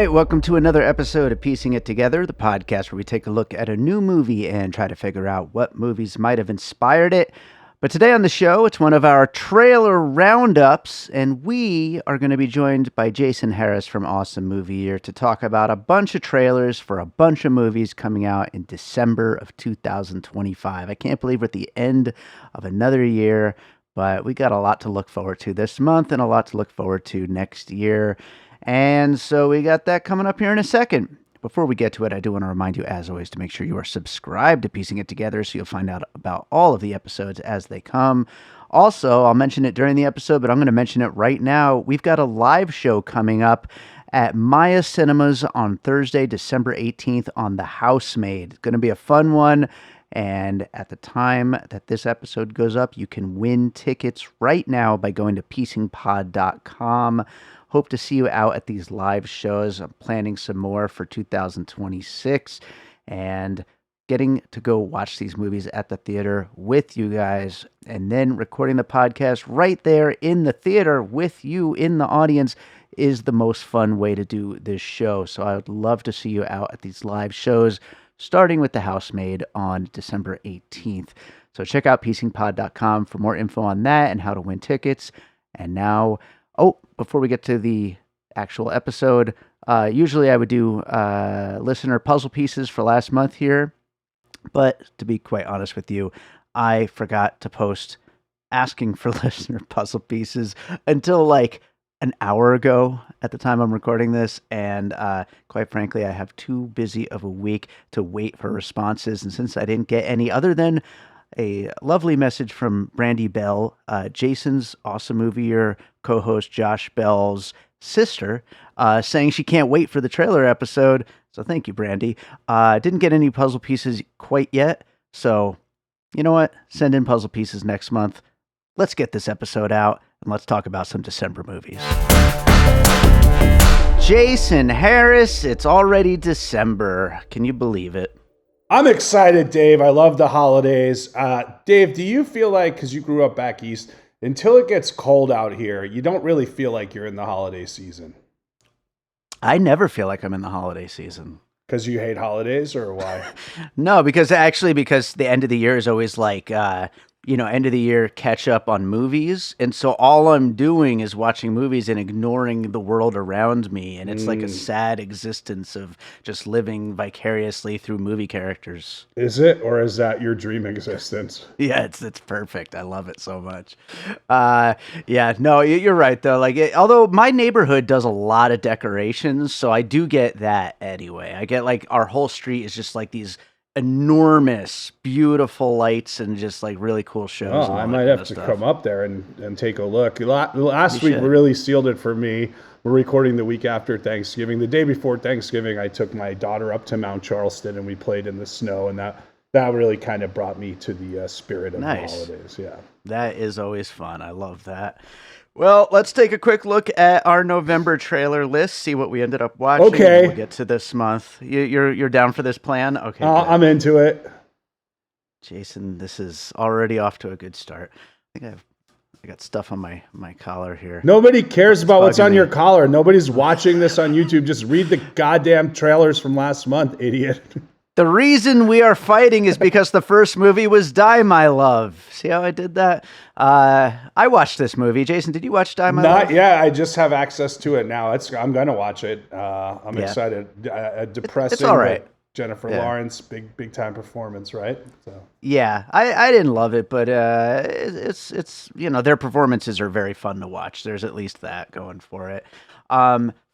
right, welcome to another episode of Piecing It Together, the podcast where we take a look at a new movie and try to figure out what movies might have inspired it. But today on the show, it's one of our trailer roundups, and we are going to be joined by Jason Harris from Awesome Movie Year to talk about a bunch of trailers for a bunch of movies coming out in December of 2025. I can't believe we're at the end of another year, but we got a lot to look forward to this month and a lot to look forward to next year. And so we got that coming up here in a second. Before we get to it, I do want to remind you, as always, to make sure you are subscribed to Piecing It Together so you'll find out about all of the episodes as they come. Also, I'll mention it during the episode, but I'm going to mention it right now. We've got a live show coming up at Maya Cinemas on Thursday, December 18th on The Housemaid. It's going to be a fun one. And at the time that this episode goes up, you can win tickets right now by going to piecingpod.com. Hope to see you out at these live shows. I'm planning some more for 2026 and getting to go watch these movies at the theater with you guys and then recording the podcast right there in the theater with you in the audience is the most fun way to do this show. So I would love to see you out at these live shows, starting with The Housemaid on December 18th. So check out piecingpod.com for more info on that and how to win tickets. And now, before we get to the actual episode, usually I would do listener puzzle pieces for last month here. But to be quite honest with you, I forgot to post asking for listener puzzle pieces until like an hour ago at the time I'm recording this. And quite frankly, I have too busy of a week to wait for responses. And since I didn't get any other than a lovely message from Brandy Bell, Jason's Awesome Movie Year co-host Josh Bell's sister, saying she can't wait for the trailer episode. So thank you, Brandy. Didn't get any puzzle pieces quite yet. So you know what? Send in puzzle pieces next month. Let's get this episode out and let's talk about some December movies. Jason Harris, it's already December. Can you believe it? I'm excited, Dave. I love the holidays. Dave, do you feel like, because you grew up back east, until it gets cold out here, you don't really feel like you're in the holiday season? I never feel like I'm in the holiday season. Because you hate holidays, or why? No, because the end of the year is always like, end of the year catch up on movies. And so all I'm doing is watching movies and ignoring the world around me. And it's like a sad existence of just living vicariously through movie characters. Is it? Or is that your dream existence? Yeah, it's perfect. I love it so much. You're right though. Although my neighborhood does a lot of decorations, so I do get that anyway. I get like our whole street is just like these enormous, beautiful lights and just like really cool shows. Oh, I might have to come up there and take a look. Last week really sealed it for me. We're recording the week after Thanksgiving. The day before Thanksgiving, I took my daughter up to Mount Charleston and we played in the snow, and that really kind of brought me to the spirit of the holidays. Yeah, that is always fun. I love that. Well, let's take a quick look at our November trailer list, see what we ended up watching. Okay. We'll get to this month. You're down for this plan? Okay. I'm into it. Jason, this is already off to a good start. I think I got stuff on my collar here. Nobody cares about what's on your collar. Nobody's watching this on YouTube. Just read the goddamn trailers from last month, idiot. The reason we are fighting is because the first movie was Die, My Love. See how I did that? I watched this movie. Jason, did you watch Die, My Love? Not yet. I just have access to it now. I'm going to watch it. I'm excited. Depressing. It's all right. Jennifer Lawrence, big time performance, right? So. Yeah, I didn't love it, but it's their performances are very fun to watch. There's at least that going for it.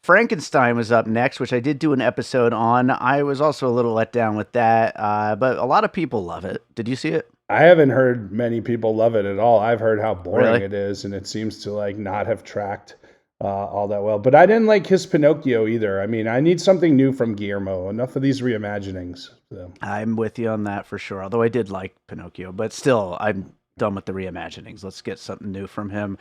Frankenstein was up next, which I did do an episode on. I was also a little let down with that, but a lot of people love it. Did you see it? I haven't heard many people love it at all. I've heard how boring Really? it is, and it seems to like not have tracked all that well. But I didn't like his Pinocchio either. I mean, I need something new from Guillermo. Enough of these reimaginings. So. I'm with you on that for sure, although I did like Pinocchio, but still, I'm done with the reimaginings. Let's get something new from him.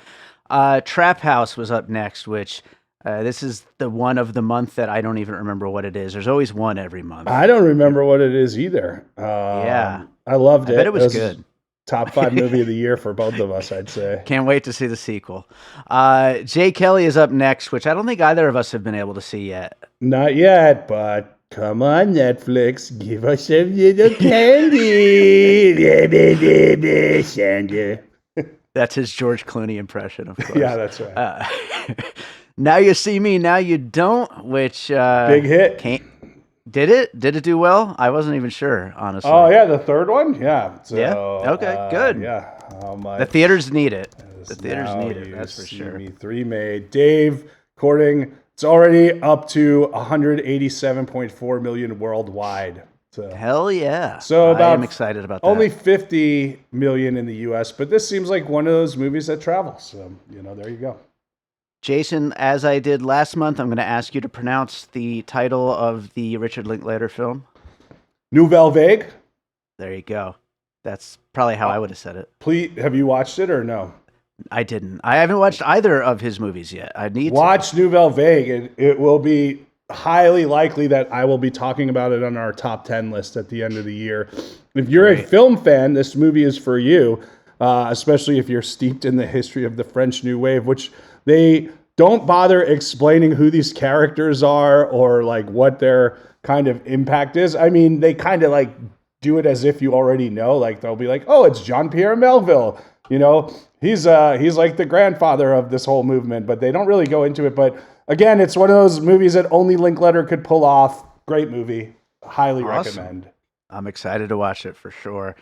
Trap House was up next, which... this is the one of the month that I don't even remember what it is. There's always one every month. I don't remember what it is either. Yeah. I loved it. I bet it was good. top 5 movie of the year for both of us, I'd say. Can't wait to see the sequel. Jay Kelly is up next, which I don't think either of us have been able to see yet. Not yet, but come on, Netflix, give us some little candy. Sandra. That's his George Clooney impression, of course. Yeah, that's right. Now You See Me, Now You Don't, which... big hit. Did it? Did it do well? I wasn't even sure, honestly. Oh, yeah, the third one? Yeah. So, yeah? Okay, good. Yeah. The theaters need it. The theaters need it, that's for sure. Me 3 made. Dave, according, it's already up to 187.4 million worldwide. So, hell yeah. So I am excited about that. Only 50 million in the U.S., but this seems like one of those movies that travels. So, there you go. Jason, as I did last month, I'm going to ask you to pronounce the title of the Richard Linklater film. Nouvelle Vague. There you go. That's probably how I would have said it. Please, have you watched it or no? I didn't. I haven't watched either of his movies yet. I need watch Nouvelle Vague, and it will be highly likely that I will be talking about it on our top 10 list at the end of the year. If you're a film fan, this movie is for you, especially if you're steeped in the history of the French New Wave, which they don't bother explaining who these characters are or like what their kind of impact is. I mean, they kind of like do it as if you already know. Like they'll be like, "Oh, it's Jean-Pierre Melville." He's like the grandfather of this whole movement, but they don't really go into it. But again, it's one of those movies that only Linklater could pull off. Great movie. Highly recommend. I'm excited to watch it for sure.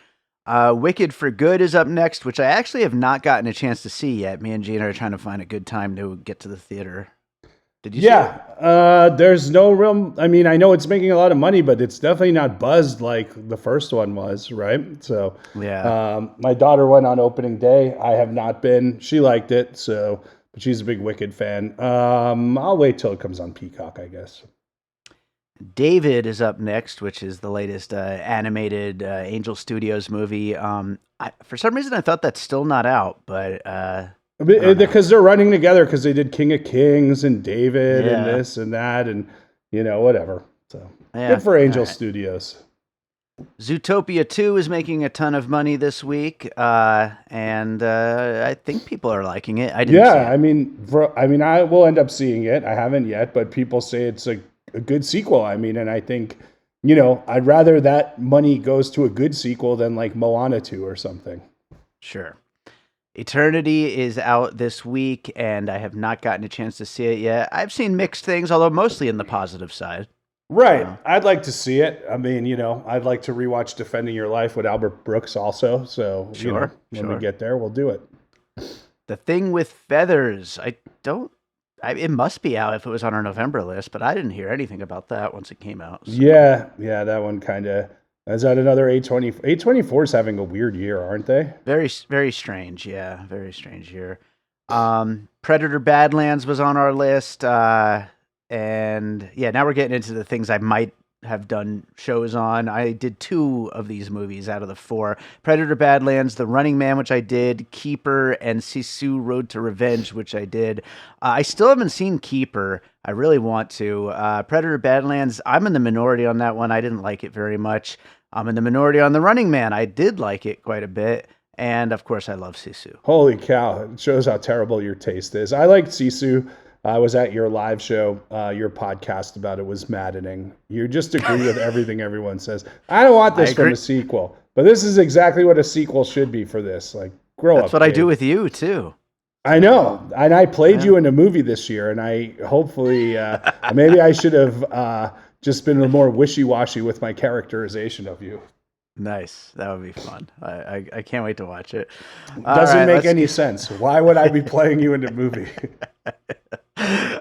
Wicked for Good is up next, which I actually have not gotten a chance to see yet. Me and Gina are trying to find a good time to get to the theater. Did you see it? There's no real... I mean, I know it's making a lot of money, but it's definitely not buzzed like the first one was, right? So, yeah. My daughter went on opening day. I have not been. She liked it, but she's a big Wicked fan. I'll wait till it comes on Peacock, I guess. David is up next, which is the latest animated Angel Studios movie. For some reason, I thought that's still not out, but because they're running together because they did King of Kings and David and this and that and whatever. So good for Angel Studios. Zootopia 2 is making a ton of money this week, and I think people are liking it. I didn't see it. I mean, I will end up seeing it. I haven't yet, but people say it's a good sequel. I mean, and I think, I'd rather that money goes to a good sequel than like Moana 2 or something. Sure. Eternity is out this week, and I have not gotten a chance to see it yet. I've seen mixed things, although mostly in the positive side. Right. I'd like to see it. I mean, I'd like to rewatch Defending Your Life with Albert Brooks also. So, when we get there, we'll do it. The Thing with Feathers. It must be out if it was on our November list, but I didn't hear anything about that once it came out. So. Yeah, that one kind of... Is that another A20? A24 is having a weird year, aren't they? Very, very strange. Yeah, very strange year. Predator Badlands was on our list. And now we're getting into the things I might have done shows on. I did 2 of these movies out of the 4. Predator Badlands, The Running Man, which I did, Keeper, and Sisu Road to Revenge, which I did. I still haven't seen Keeper. I really want to. Predator Badlands, I'm in the minority on that one. I didn't like it very much. I'm in the minority on The Running Man. I did like it quite a bit. And, of course, I love Sisu. Holy cow. It shows how terrible your taste is. I liked Sisu. I was at your live show. Your podcast about it was maddening. You just agree with everything everyone says. I don't want this from a sequel. But this is exactly what a sequel should be for this. Like, grow up. That's what I do with you, too. I know. And I played you in a movie this year. And I hopefully, maybe I should have just been a more wishy-washy with my characterization of you. Nice. That would be fun. I can't wait to watch it. Doesn't make any sense. Why would I be playing you in a movie?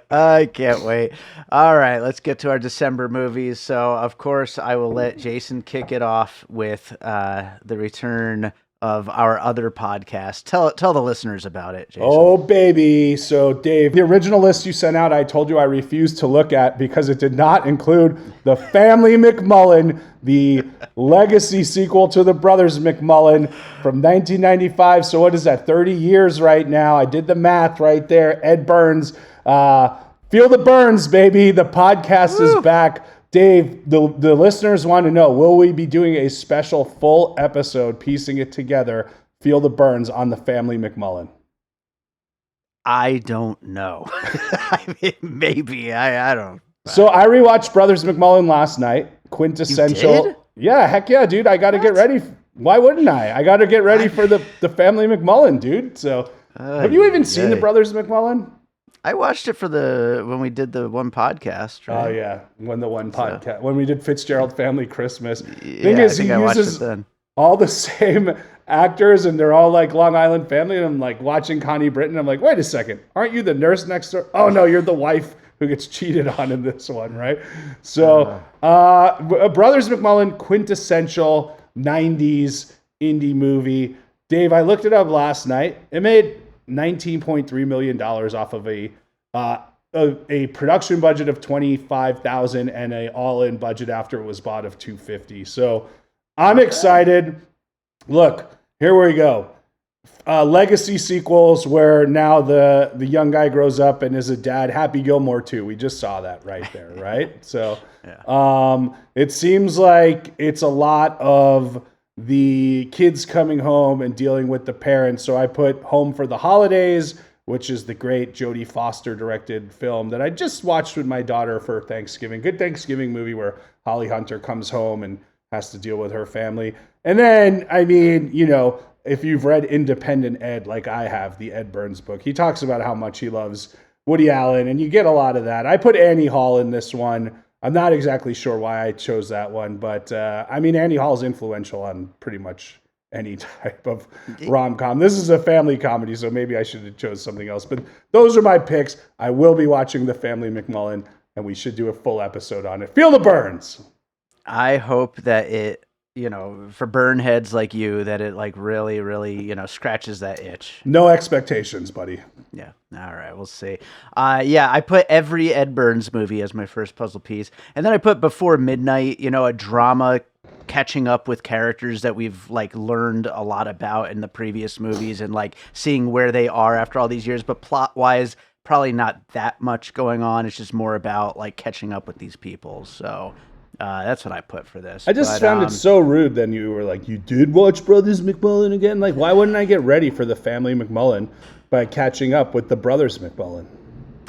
I can't wait. All right, let's get to our December movies. So, of course, I will let Jason kick it off with the return of our other podcast. Tell the listeners about it, Jason. Oh, baby. So, Dave, the original list you sent out, I told you I refused to look at because it did not include the Family McMullen, the legacy sequel to the Brothers McMullen from 1995. So what is that, 30 years right now? I did the math right there. Ed Burns. Feel the burns, baby. The podcast is back. Dave, the listeners want to know, will we be doing a special full episode piecing it together, Feel the Burns, on the Family McMullen? I don't know. I mean, maybe. I don't. So I rewatched Brothers McMullen last night. Quintessential. You did? Yeah, heck yeah, dude. I got to get ready. Why wouldn't I? I got to get ready for the Family McMullen, dude. So have you even seen the Brothers McMullen? I watched it for when we did the one podcast, right? Oh yeah, when we did Fitzgerald Family Christmas. Thing is, he uses all the same actors, and they're all like Long Island Family. And I'm like watching Connie Britton. I'm like, wait a second, aren't you the nurse next door? Oh no, you're the wife who gets cheated on in this one, right? So, Brothers McMullen, quintessential '90s indie movie. Dave, I looked it up last night. It made $19.3 million off of a production budget of $25,000 and a all-in budget after it was bought of $250,000. So I'm excited. Look, here we go. Legacy sequels where now the young guy grows up and is a dad. Happy Gilmore 2. We just saw that right there, right? So it seems like it's a lot of the kids coming home and dealing with the parents. So I put Home for the Holidays, which is the great Jodie Foster directed film that I just watched with my daughter for Thanksgiving. Good Thanksgiving movie where Holly Hunter comes home and has to deal with her family. And then, I mean, you know, if you've read Independent Ed, like I have, the Ed Burns book, he talks about how much he loves Woody Allen, and you get a lot of that. I put Annie Hall in this one. I'm not exactly sure why I chose that one, but I mean, Annie Hall is influential on pretty much any type of rom-com. This is a family comedy, so maybe I should have chose something else. But those are my picks. I will be watching The Family McMullen, and we should do a full episode on it. Feel the burns. I hope that it, you know, for burn heads like you, that it like really, really, you know, scratches that itch. No expectations, buddy. Yeah. All right. We'll see. Yeah, I put every Ed Burns movie as my first puzzle piece. And then I put Before Midnight, you know, a drama catching up with characters that we've like learned a lot about in the previous movies and like seeing where they are after all these years. But plot wise, probably not that much going on. It's just more about like catching up with these people. So that's what I put for this. I just found it so rude. Then you were like, you did watch Brothers McMullen again? Like, why wouldn't I get ready for the Family McMullen by catching up with the Brothers McMullen?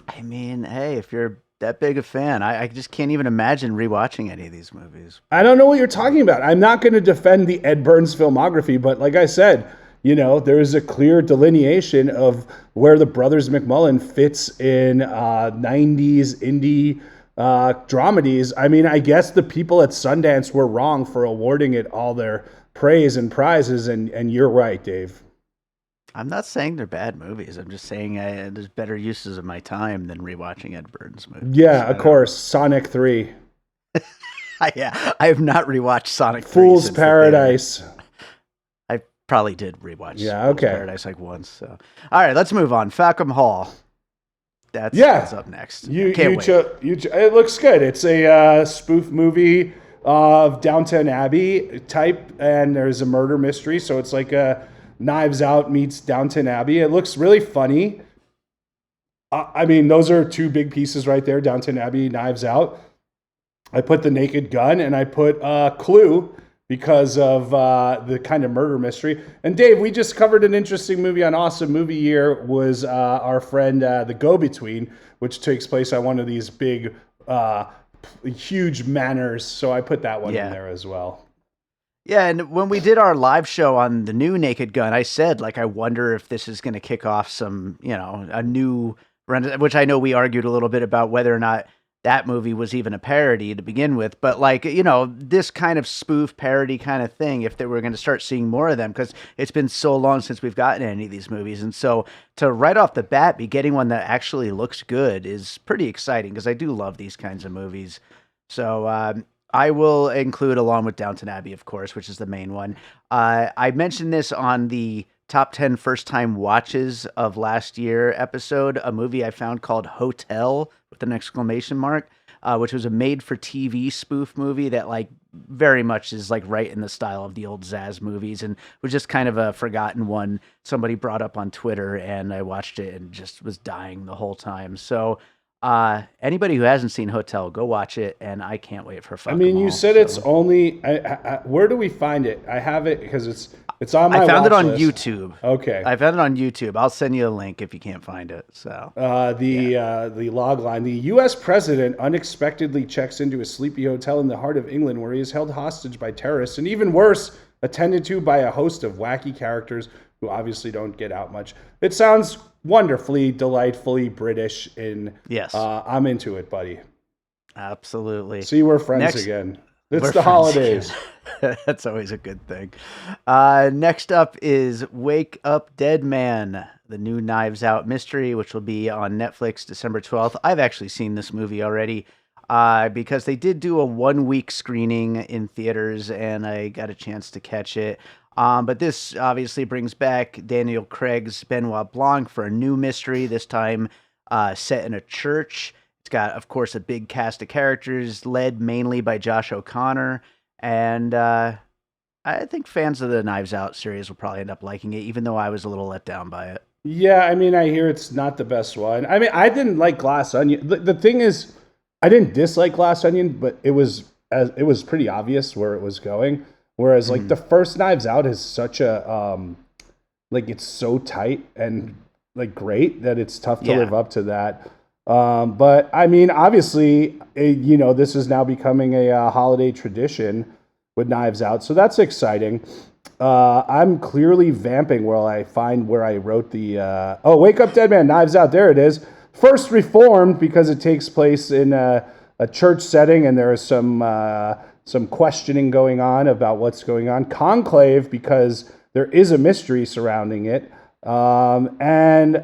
I mean, hey, if you're that big a fan, I just can't even imagine rewatching any of these movies. I don't know what you're talking about. I'm not going to defend the Ed Burns filmography, but like I said, you know, there is a clear delineation of where the Brothers McMullen fits in 90s indie dramedies. I mean, I guess the people at Sundance were wrong for awarding it all their praise and prizes, and you're right, Dave. I'm not saying they're bad movies. I'm just saying there's better uses of my time than rewatching Ed Burns movies. Yeah, of course. Sonic 3. Yeah, I have not rewatched Sonic 3. Fool's Paradise. I probably did rewatch Fool's Paradise like once. So, all right, let's move on. Fackham Hall. That's up next. It looks good. It's a spoof movie of Downton Abbey type, and there's a murder mystery. So it's like a Knives Out meets Downton Abbey. It looks really funny. I mean, those are two big pieces right there, Downton Abbey, Knives Out. I put The Naked Gun, and I put Clue because of the kind of murder mystery. And Dave, we just covered an interesting movie on Awesome Movie Year, was our friend The Go-Between, which takes place on one of these big, huge manors. So I put that one in there as well. Yeah, and when we did our live show on the new Naked Gun, I said, like, I wonder if this is going to kick off some, you know, a new run, which I know we argued a little bit about whether or not that movie was even a parody to begin with. But, like, you know, this kind of spoof parody kind of thing, if they were going to start seeing more of them, because it's been so long since we've gotten any of these movies. And so to right off the bat be getting one that actually looks good is pretty exciting, because I do love these kinds of movies. So, I will include, along with Downton Abbey, of course, which is the main one. I mentioned this on the top 10 first-time watches of last year episode, a movie I found called Hotel with an exclamation mark, which was a made-for-TV spoof movie that like very much is like right in the style of the old Zaz movies, and was just kind of a forgotten one somebody brought up on Twitter, and I watched it and just was dying the whole time. So Anybody who hasn't seen Hotel, go watch it, and I can't wait for I Fackham mean, you Hall. said it's So. only. Where do we find it? I have it because it's on my I found it watch on list. YouTube. Okay. I found it on YouTube. I'll send you a link if you can't find it. So yeah. The log line: the U.S. president unexpectedly checks into a sleepy hotel in the heart of England, where he is held hostage by terrorists, and even worse, attended to by a host of wacky characters who obviously don't get out much. It sounds wonderfully, delightfully British, and Yes. I'm into it, buddy. Absolutely. See, we're friends Next, again. It's we're the friends holidays. again. That's always a good thing. Next up is Wake Up Dead Man, the new Knives Out mystery, which will be on Netflix December 12th. I've actually seen this movie already because they did do a 1 week screening in theaters, and I got a chance to catch it. But this obviously brings back Daniel Craig's Benoit Blanc for a new mystery, this time set in a church. It's got, of course, a big cast of characters led mainly by Josh O'Connor. And I think fans of the Knives Out series will probably end up liking it, even though I was a little let down by it. Yeah, I mean, I hear it's not the best one. I mean, I didn't like Glass Onion. The thing is, I didn't dislike Glass Onion, but it was pretty obvious where it was going. Whereas, like the first Knives Out is such a like it's so tight and like great that it's tough to live up to that. But I mean, obviously, this is now becoming a holiday tradition with Knives Out, so that's exciting. I'm clearly vamping while I find where I wrote the. Wake Up Dead Man, Knives Out. There it is. First Reformed because it takes place in a church setting, and there is some questioning going on about what's going on. Conclave because there is a mystery surrounding it, and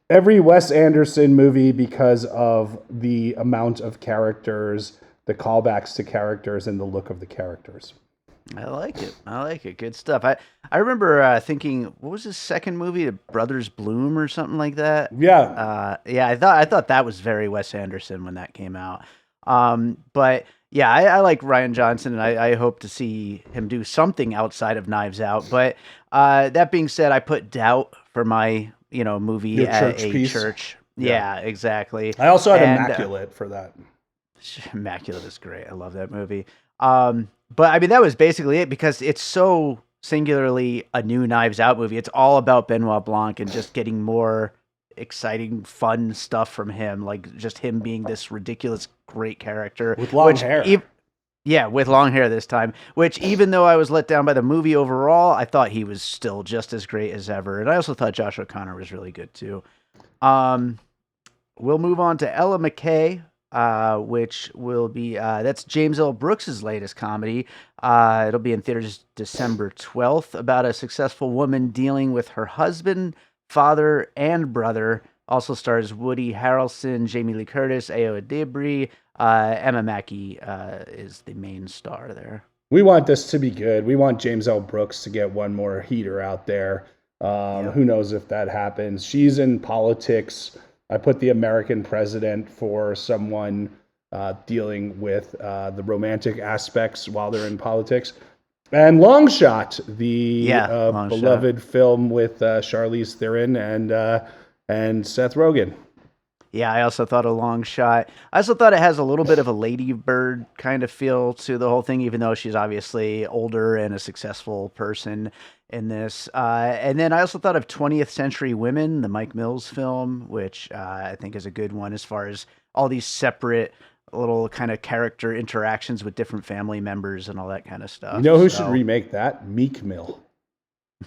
every Wes Anderson movie because of the amount of characters, the callbacks to characters, and the look of the characters. I like it. I like it. Good stuff. I remember thinking, what was his second movie, Brothers Bloom or something like that? Yeah. Yeah. I thought that was very Wes Anderson when that came out. But yeah, I like Rian Johnson, and I hope to see him do something outside of Knives Out. But that being said, I put Doubt for my movie Your at church a piece? church. Yeah. Yeah, exactly. I also had And, Immaculate for that. Immaculate is great. I love that movie. But I mean, that was basically it because it's so singularly a new Knives Out movie. It's all about Benoit Blanc and just getting more exciting, fun stuff from him. Like just him being this ridiculous, great character With long hair. Yeah, with long hair this time. Which even though I was let down by the movie overall, I thought he was still just as great as ever. And I also thought Josh O'Connor was really good too. We'll move on to Ella McCay, which will be that's James L. Brooks's latest comedy. It'll be in theaters December 12th about a successful woman dealing with her husband, father, and brother. Also stars Woody Harrelson, Jamie Lee Curtis, Ayo Edebiri. Emma Mackey is the main star there. We want this to be good. We want James L. Brooks to get one more heater out there. Who knows if that happens? She's in politics. I put the American president for someone dealing with the romantic aspects while they're in politics. And Long Shot, the beloved film with Charlize Theron and Seth Rogen. Yeah, I also thought A Long Shot. I also thought it has a little bit of a Lady Bird kind of feel to the whole thing, even though she's obviously older and a successful person in this. And then I also thought of 20th Century Women, the Mike Mills film, which I think is a good one as far as all these separate little kind of character interactions with different family members and all that kind of stuff. You know who should remake that? Meek Mill.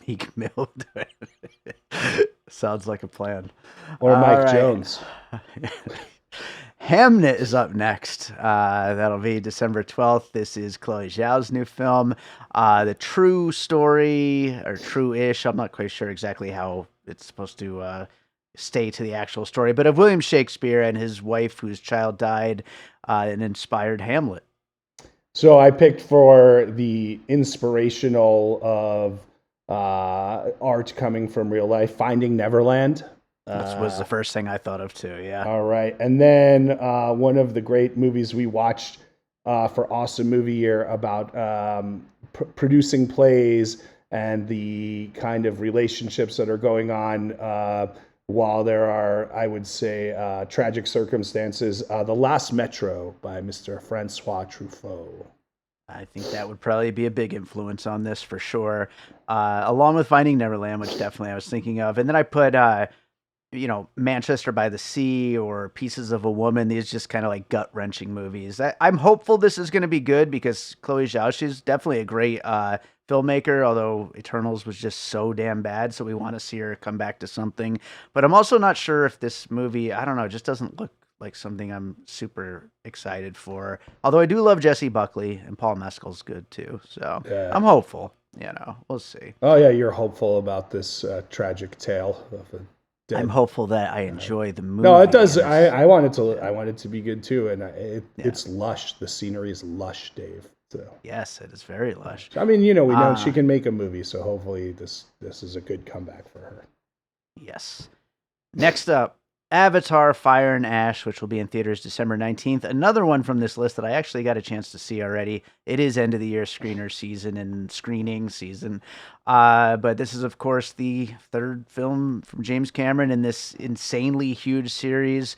Meek Mill. Sounds like a plan. Or Mike Jones. Hamnet is up next. That'll be December 12th. This is Chloe Zhao's new film. The true story, or true-ish, I'm not quite sure exactly how it's supposed to stay to the actual story, but of William Shakespeare and his wife whose child died and inspired Hamlet. So I picked for the inspirational of art coming from real life, Finding Neverland. That was the first thing I thought of too, yeah. All right. And then one of the great movies we watched for Awesome Movie Year about producing plays and the kind of relationships that are going on while there are, I would say, tragic circumstances. The Last Metro by Mr. Francois Truffaut. I think that would probably be a big influence on this for sure, along with Finding Neverland, which definitely I was thinking of. And then I put, Manchester by the Sea or Pieces of a Woman. These just kind of like gut-wrenching movies. I'm hopeful this is going to be good because Chloe Zhao, she's definitely a great filmmaker, although Eternals was just so damn bad, so we want to see her come back to something. But I'm also not sure if this movie, I don't know, just doesn't look like something I'm super excited for. Although I do love Jesse Buckley, and Paul Mescal's good too. So Yeah. I'm hopeful. We'll see. Oh yeah, you're hopeful about this tragic tale of a dead. I'm hopeful that I enjoy the movie. No, it does. I want it to be good too, and it's lush. The scenery is lush, Dave. So. Yes, it is very lush. I mean, we know she can make a movie, so hopefully this is a good comeback for her. Yes. Next up, Avatar: Fire and Ash, which will be in theaters December 19th. Another one from this list that I actually got a chance to see already. It is end of the year screener season and screening season. But this is, of course, the third film from James Cameron in this insanely huge series.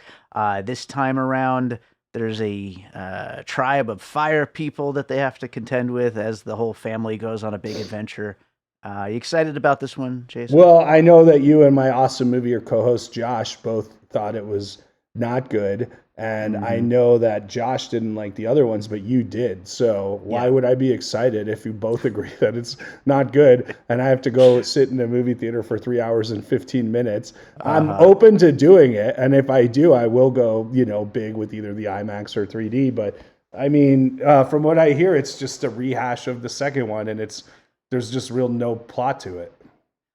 This time around, there's a tribe of fire people that they have to contend with as the whole family goes on a big adventure. You excited about this one, Jason? Well, I know that you and my awesome movie co-host Josh both thought it was not good, and I know that Josh didn't like the other ones, but you did. So why would I be excited if you both agree that it's not good, and I have to go sit in a movie theater for 3 hours and 15 minutes? I'm open to doing it, and if I do, I will go, big with either the IMAX or 3D. But I mean, from what I hear, it's just a rehash of the second one, and there's just no plot to it.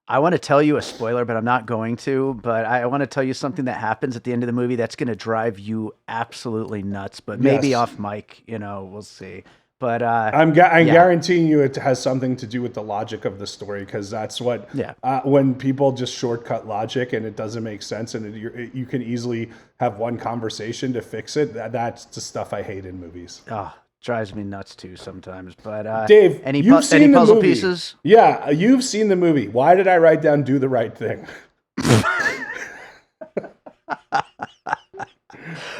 I want to tell you a spoiler, but I'm not going to. But I want to tell you something that happens at the end of the movie that's going to drive you absolutely nuts. But maybe off mic, we'll see. But I'm guaranteeing you it has something to do with the logic of the story, because that's what when people just shortcut logic and it doesn't make sense, and you can easily have one conversation to fix it. That's the stuff I hate in movies. Oh, drives me nuts too sometimes. But Dave, any seen puzzle the movie. pieces? Yeah, you've seen the movie. Why did I write down "Do the Right Thing"?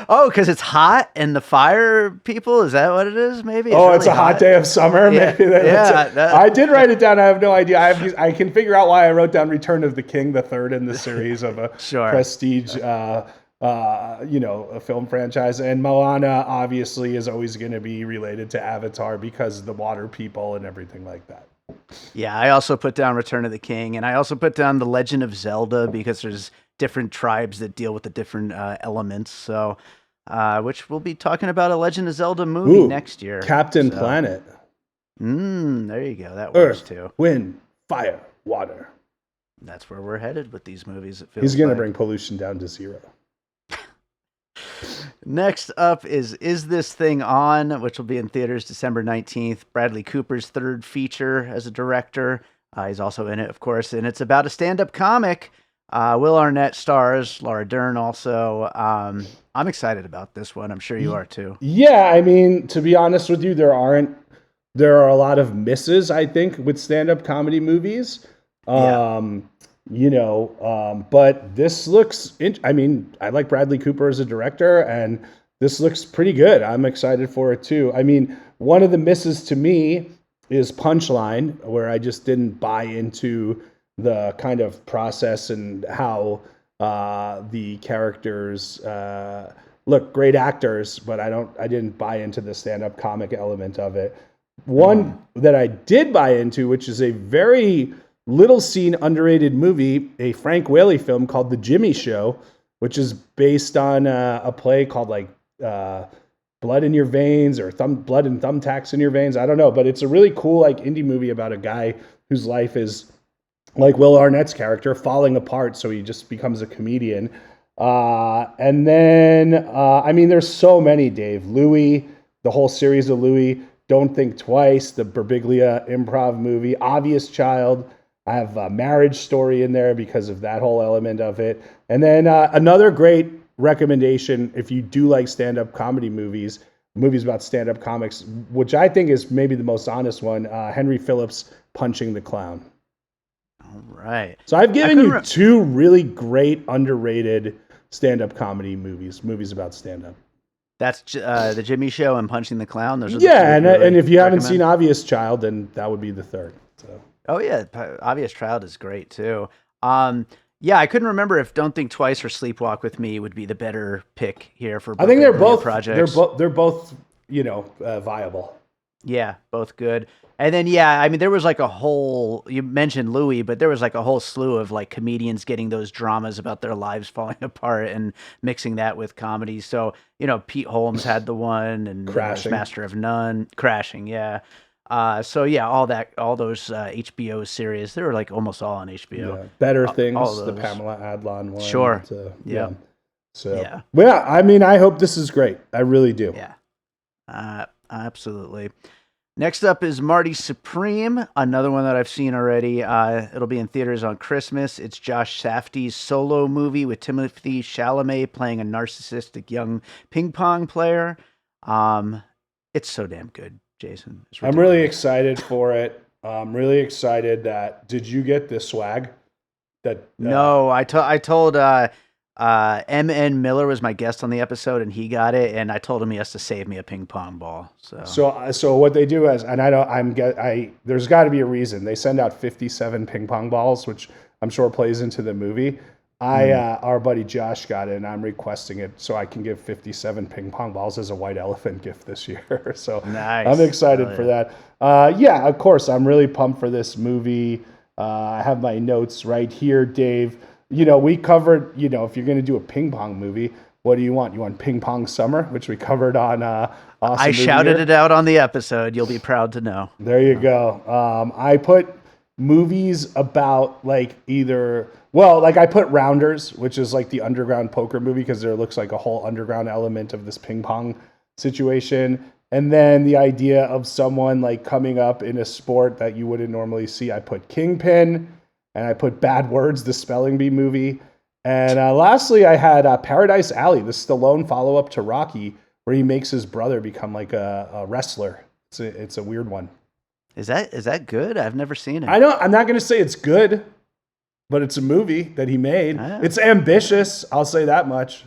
Oh, because it's hot and the fire people? Is that what it is? Maybe. It's a hot day of summer. Yeah. Maybe I did write it down. I have no idea. I can figure out why I wrote down "Return of the King," the third in the series of a prestige. A film franchise, and Moana obviously is always going to be related to Avatar because of the water people and everything like that. Yeah, I also put down Return of the King, and I also put down The Legend of Zelda because there's different tribes that deal with the different elements. So, which we'll be talking about a Legend of Zelda movie next year. Captain Planet. There you go. That works too. Wind, fire, water. That's where we're headed with these movies. He's going to bring pollution down to zero. Next up is This Thing On, which will be in theaters December 19th. Bradley Cooper's third feature as a director. He's also in it, of course, and it's about a stand-up comic. Will Arnett stars, Laura Dern also. I'm excited about this one. I'm sure you are too. Yeah, I mean, to be honest with you, there are a lot of misses, I think, with stand-up comedy movies. But this looks, I like Bradley Cooper as a director, and this looks pretty good. I'm excited for it too. I mean, one of the misses to me is Punchline, where I just didn't buy into the kind of process and how the characters look, great actors, but I didn't buy into the stand-up comic element of it. One that I did buy into, which is a very little seen, underrated movie, a Frank Whaley film called The Jimmy Show, which is based on a play called Blood in Your Veins or Blood and Thumbtacks in Your Veins. I don't know, but it's a really cool indie movie about a guy whose life is like Will Arnett's character, falling apart, so he just becomes a comedian. And then, there's so many, Dave. Louis, the whole series of Louis, Don't Think Twice, the Birbiglia improv movie, Obvious Child. I have a Marriage Story in there because of that whole element of it. And then another great recommendation, if you do like stand-up comedy movies about stand-up comics, which I think is maybe the most honest one, Henry Phillips' Punching the Clown. All right. So I've given you two really great, underrated stand-up comedy movies about stand-up. That's the Jimmy Show and Punching the Clown. Those are and if you haven't seen Obvious Child, then that would be the third. So. Oh yeah, Obvious Child is great too. Yeah, I couldn't remember if Don't Think Twice or Sleepwalk with Me would be the better pick here for. I think they're both projects. They're both viable. Yeah, both good. And then I mean, there was like a whole. You mentioned Louis, but there was like a whole slew of like comedians getting those dramas about their lives falling apart and mixing that with comedy. So Pete Holmes had the one, and Crashing. Master of None, Crashing, yeah. All those HBO series, they were like almost all on HBO. Yeah. Better Things, the Pamela Adlon one. Sure. Yeah. So, I mean, I hope this is great. I really do. Yeah. Absolutely. Next up is Marty Supreme, another one that I've seen already. It'll be in theaters on Christmas. It's Josh Safdie's solo movie with Timothée Chalamet playing a narcissistic young ping pong player. It's so damn good. Jason. I'm really excited for it. I'm really excited that. Did you get the swag? No, I told M.N. Miller was my guest on the episode, and he got it, and I told him he has to save me a ping pong ball. So what they do is, and there's got to be a reason they send out 57 ping pong balls, which I'm sure plays into the movie. Our buddy Josh got it, and I'm requesting it so I can give 57 ping pong balls as a white elephant gift this year. So nice. I'm excited for that. Of course, I'm really pumped for this movie. I have my notes right here, Dave. We covered, if you're going to do a ping pong movie, what do you want? You want Ping Pong Summer, which we covered on Awesome I shouted it out on the episode. You'll be proud to know. There you go. I put movies about I put Rounders, which is like the underground poker movie because there looks like a whole underground element of this ping pong situation. And then the idea of someone like coming up in a sport that you wouldn't normally see. I put Kingpin, and I put Bad Words, the Spelling Bee movie. And lastly, I had Paradise Alley, the Stallone follow-up to Rocky, where he makes his brother become like a wrestler. It's a weird one. Is that good? I've never seen it. I'm not going to say it's good, but it's a movie that he made. It's ambitious. I'll say that much.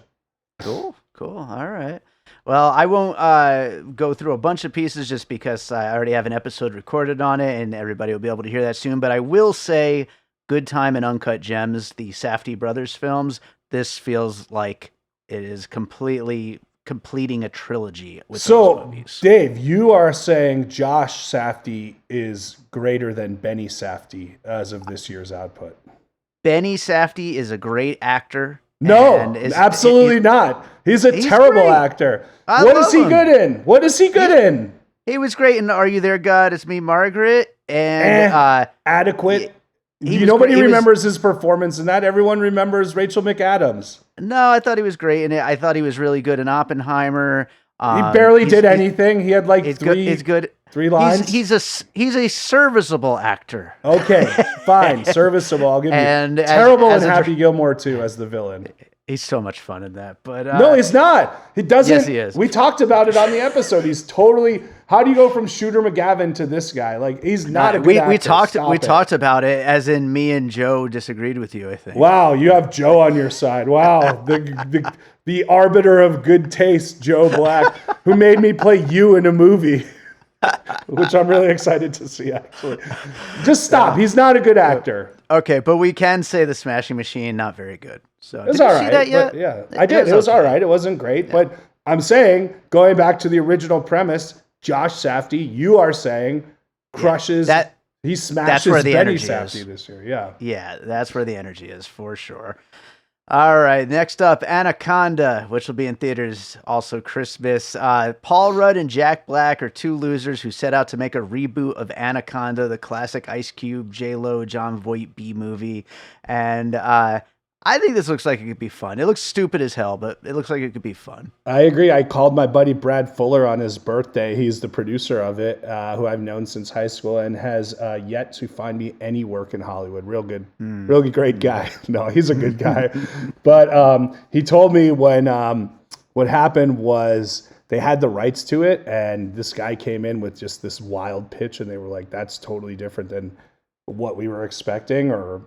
Cool. All right. Well, I won't go through a bunch of pieces just because I already have an episode recorded on it, and everybody will be able to hear that soon. But I will say Good Time and Uncut Gems, the Safdie brothers films, this feels like it is completely completing a trilogy with those movies. So, Dave, you are saying Josh Safdie is greater than Benny Safdie as of this year's output? Benny Safdie is a great actor. No, absolutely not. He's terrible actor. What is he good in? He was great in Are You There, God? It's Me, Margaret. And adequate. Nobody remembers his performance in that. Everyone remembers Rachel McAdams. No, I thought he was great in it. I thought he was really good in Oppenheimer. He barely did anything. He had like three lines. He's a serviceable actor. Okay, fine, serviceable. I'll give you. And terrible in Happy Gilmore 2 as the villain. He's so much fun in that, but no, he's not. He doesn't. Yes, he is. We talked about it on the episode. He's totally. How do you go from Shooter McGavin to this guy? Like he's not a good actor. We talked about it, as in me and Joe disagreed with you. I think. Wow, you have Joe on your side. Wow, the arbiter of good taste, Joe Black, who made me play you in a movie. Which I'm really excited to see, actually. Just stop. He's not a good actor. Okay, but we can say The Smashing Machine, not very good. So, it was all right. See that yet? Yeah, I did. It was all right. It wasn't great. Yeah. But I'm saying, going back to the original premise, Josh Safdie, you are saying, crushes. He smashes Benny Safdie this year. Yeah. Yeah, that's where the energy is, for sure. All right, next up, Anaconda, which will be in theaters also Christmas. Paul Rudd and Jack Black are two losers who set out to make a reboot of Anaconda, the classic Ice Cube, J-Lo, John Voight B movie. And I think this looks like it could be fun. It looks stupid as hell, but it looks like it could be fun. I agree. I called my buddy Brad Fuller on his birthday. He's the producer of it, who I've known since high school and has yet to find me any work in Hollywood. Real good, really great guy. No, he's a good guy. But he told me when what happened was they had the rights to it, and this guy came in with just this wild pitch, and they were like, that's totally different than what we were expecting, or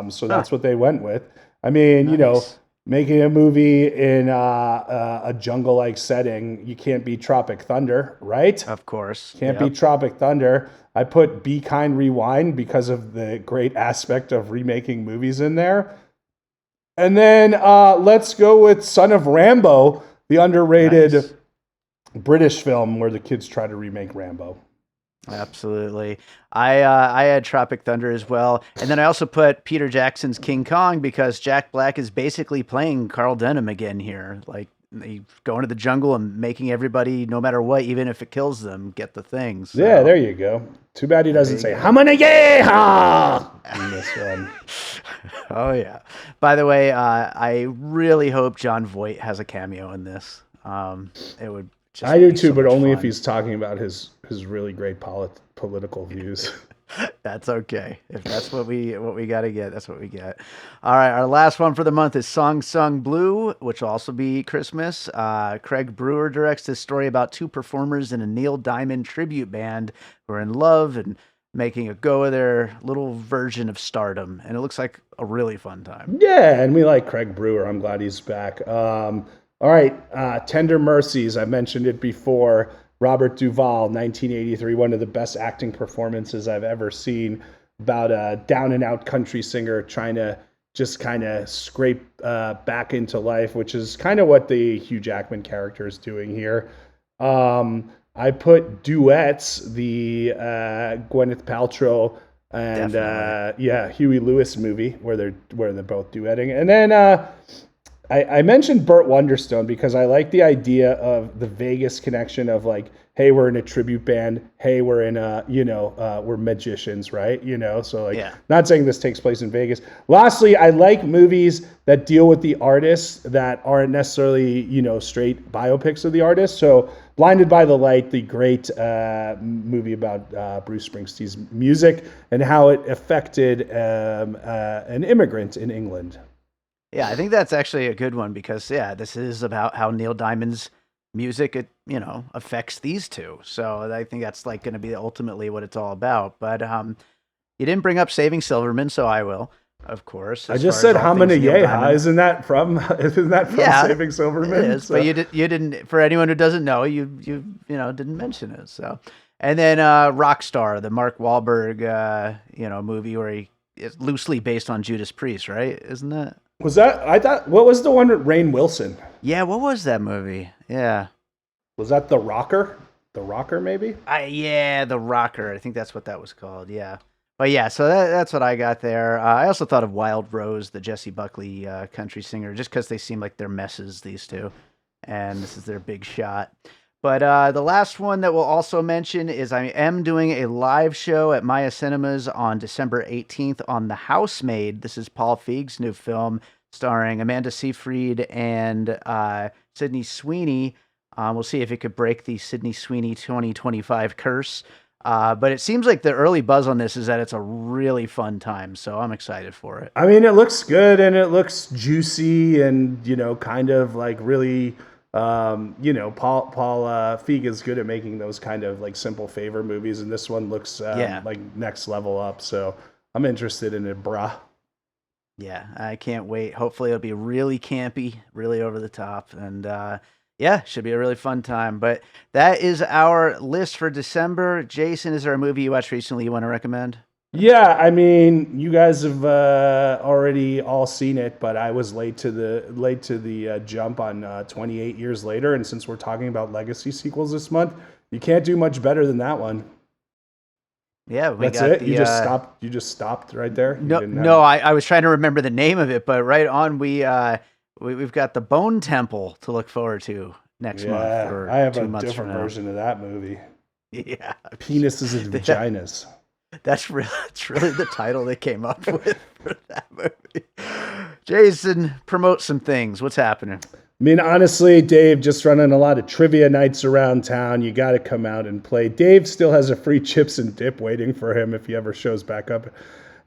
so that's what they went with. I mean, Nice. making a movie in a jungle-like setting, you can't beat Tropic Thunder, right? Of course. Can't Yep. beat Tropic Thunder. I put Be Kind Rewind because of the great aspect of remaking movies in there. And then let's go with Son of Rambo, the underrated Nice. British film where the kids try to remake Rambo. Absolutely. I had Tropic Thunder as well. And then I also put Peter Jackson's King Kong because Jack Black is basically playing Carl Denham again here. Like, he's going to the jungle and making everybody, no matter what, even if it kills them, get the things. So. Yeah, there you go. Too bad he doesn't say go. "Hamana yeehaw" in this one. Oh yeah. By the way, I really hope John Voight has a cameo in this. It would. Just I do be too, so but much only fun. if he's talking about his really great political views. That's okay. If that's what we got to get, that's what we get. All right, our last one for the month is Song Sung Blue, which will also be Christmas. Craig Brewer directs this story about two performers in a Neil Diamond tribute band who are in love and making a go of their little version of stardom, and it looks like a really fun time. Yeah, and we like Craig Brewer. I'm glad he's back. All right, Tender Mercies. I mentioned it before. Robert Duvall, 1983, one of the best acting performances I've ever seen, about a down-and-out country singer trying to just kind of scrape back into life, which is kind of what the Hugh Jackman character is doing here. I put Duets, the Gwyneth Paltrow and Huey Lewis movie where they're both duetting, and then I mentioned Burt Wonderstone because I like the idea of the Vegas connection of like, hey, we're in a tribute band. Hey, we're in we're magicians, right? So like, not saying this takes place in Vegas. Lastly, I like movies that deal with the artists that aren't necessarily, straight biopics of the artist. So Blinded by the Light, the great movie about Bruce Springsteen's music and how it affected an immigrant in England. Yeah, I think that's actually a good one because this is about how Neil Diamond's music, affects these two. So I think that's like going to be ultimately what it's all about. But you didn't bring up Saving Silverman, so I will, of course. I just said Hamana yeehaw. Isn't that from Saving Silverman? It is, but you didn't. For anyone who doesn't know, you didn't mention it. So, and then Rockstar, the Mark Wahlberg movie where he is loosely based on Judas Priest, right? Isn't it? Was that, I thought, what was the one with Rainn Wilson? Yeah, what was that movie? Yeah. Was that The Rocker? The Rocker, maybe? The Rocker. I think that's what that was called, yeah. But yeah, so that's what I got there. I also thought of Wild Rose, the Jessie Buckley country singer, just because they seem like they're messes, these two. And this is their big shot. But the last one that we'll also mention is I am doing a live show at Maya Cinemas on December 18th on The Housemaid. This is Paul Feig's new film starring Amanda Seyfried and Sydney Sweeney. We'll see if it could break the Sydney Sweeney 2025 curse. But it seems like the early buzz on this is that it's a really fun time, so I'm excited for it. I mean, it looks good and it looks juicy and, kind of like really... Paul Feig is good at making those kind of like simple favor movies, and this one looks like next level up. So I'm interested in it, brah. Yeah, I can't wait. Hopefully it'll be really campy, really over the top, and should be a really fun time. But that is our list for December. Jason, is there a movie you watched recently you want to recommend? Yeah, I mean, you guys have already all seen it, but I was late to the jump on 28 Years Later, and since we're talking about legacy sequels this month, you can't do much better than that one. Yeah, that's it. You just stopped. You just stopped right there. I was trying to remember the name of it, but right on we've got the Bone Temple to look forward to next month. Or I have 2 a months different version of that movie. Yeah, penises and vaginas. That's really the title they came up with for that movie. Jason, promote some things. What's happening? I mean, honestly, Dave, just running a lot of trivia nights around town. You got to come out and play. Dave still has a free chips and dip waiting for him if he ever shows back up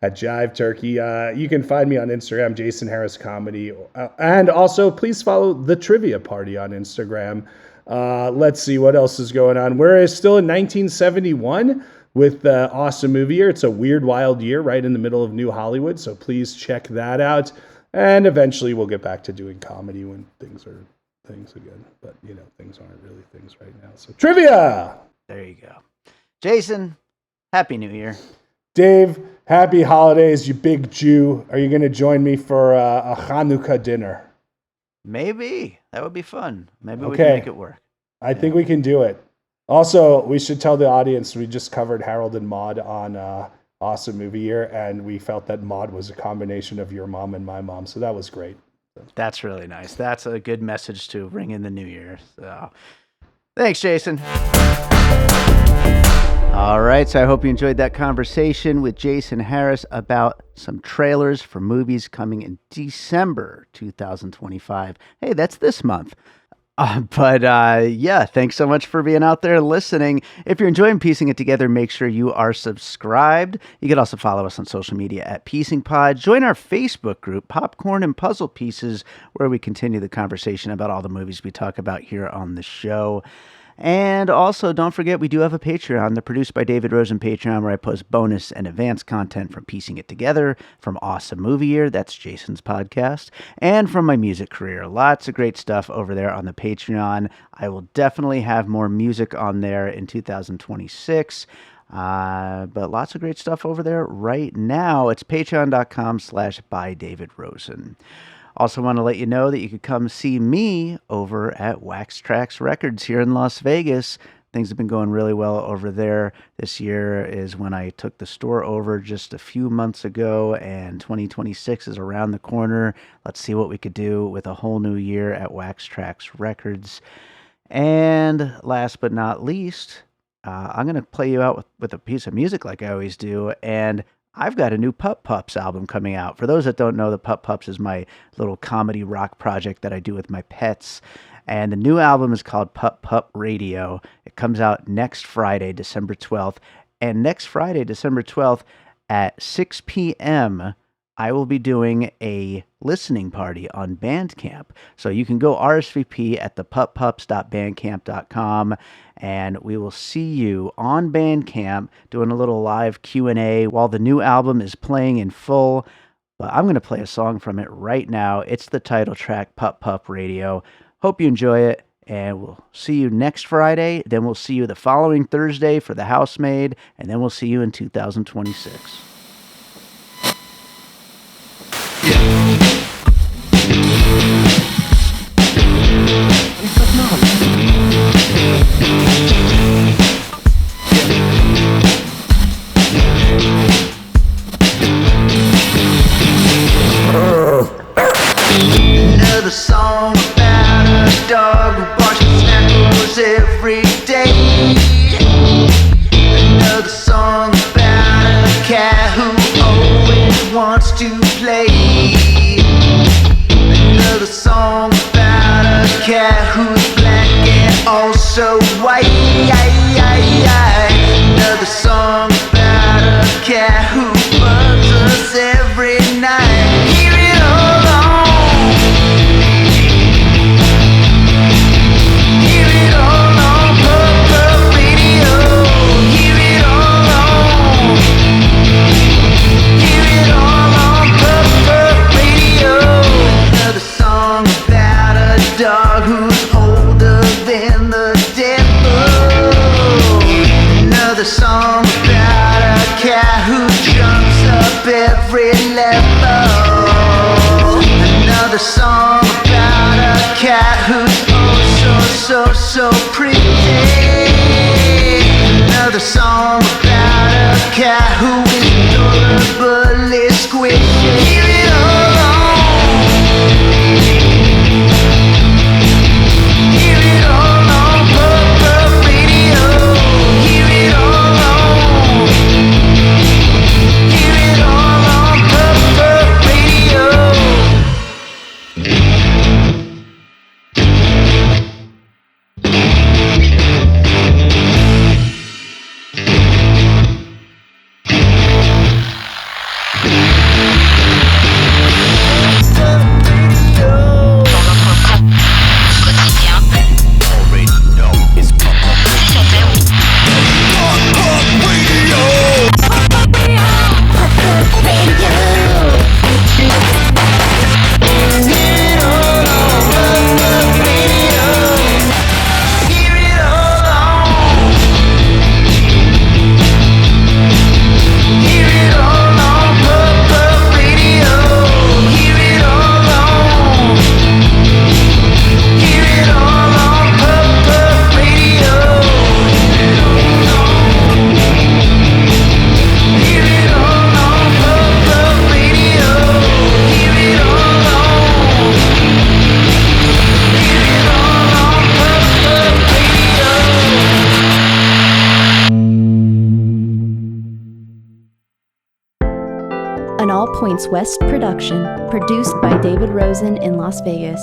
at Jive Turkey. You can find me on Instagram, Jason Harris Comedy. And also, please follow The Trivia Party on Instagram. Let's see what else is going on. We're still in 1971. with Awesome Movie Year. It's a weird, wild year right in the middle of New Hollywood, so please check that out. And eventually we'll get back to doing comedy when things are things again. But, things aren't really things right now. So trivia! There you go. Jason, Happy New Year. Dave, happy holidays, you big Jew. Are you going to join me for a Hanukkah dinner? Maybe. That would be fun. Maybe we can make it work. I think we can do it. Also, we should tell the audience we just covered Harold and Maude on Awesome Movie Year, and we felt that Maude was a combination of your mom and my mom, so that was great. That's really nice. That's a good message to ring in the new year. So, thanks, Jason. All right, so I hope you enjoyed that conversation with Jason Harris about some trailers for movies coming in December 2025. Hey, that's this month. Yeah, thanks so much for being out there listening. If you're enjoying Piecing It Together, make sure you are subscribed. You can also follow us on social media at Piecing Pod. Join our Facebook group, Popcorn and Puzzle Pieces, where we continue the conversation about all the movies we talk about here on the show. And also, don't forget, we do have a Patreon, the Produced by David Rosen Patreon, where I post bonus and advanced content from Piecing It Together, from Awesome Movie Year, that's Jason's podcast, and from my music career. Lots of great stuff over there on the Patreon. I will definitely have more music on there in 2026, but lots of great stuff over there right now. It's patreon.com/bydavidrosen. Also want to let you know that you could come see me over at Wax Trax Records here in Las Vegas. Things have been going really well over there. This year is when I took the store over just a few months ago, and 2026 is around the corner. Let's see what we could do with a whole new year at Wax Trax Records. And last but not least, I'm going to play you out with a piece of music like I always do, and I've got a new Pup Pups album coming out. For those that don't know, the Pup Pups is my little comedy rock project that I do with my pets. And the new album is called Pup Pup Radio. It comes out next Friday, December 12th. And next Friday, December 12th at 6 p.m., I will be doing a listening party on Bandcamp. So you can go RSVP at thepuppups.bandcamp.com, and we will see you on Bandcamp doing a little live Q&A while the new album is playing in full. But I'm going to play a song from it right now. It's the title track, Pup Pup Radio. Hope you enjoy it, and we'll see you next Friday. Then we'll see you the following Thursday for the Housemaid, and then we'll see you in 2026. Another song about a dog who barks and snappers every day. Another song about a cat who always wants to play. Another song about a cat who's black and also white. Another song about a cat who bugs us every night. Hear it all on. Hear it all on Pup Pup Radio. Hear it all on. Hear it all on Pup Pup Radio. Another song about a dog who's older than the devil. Another song about a cat who jumps up every level. Another song about a cat who's oh so pretty. Another song about a cat who is adorably squishy. Hear it all on. Hear it all on Pup Pup Radio. Hear it all on. Hear it all on Pup Pup Radio. Pup Radio. An All Points West production, produced by David Rosen in Las Vegas.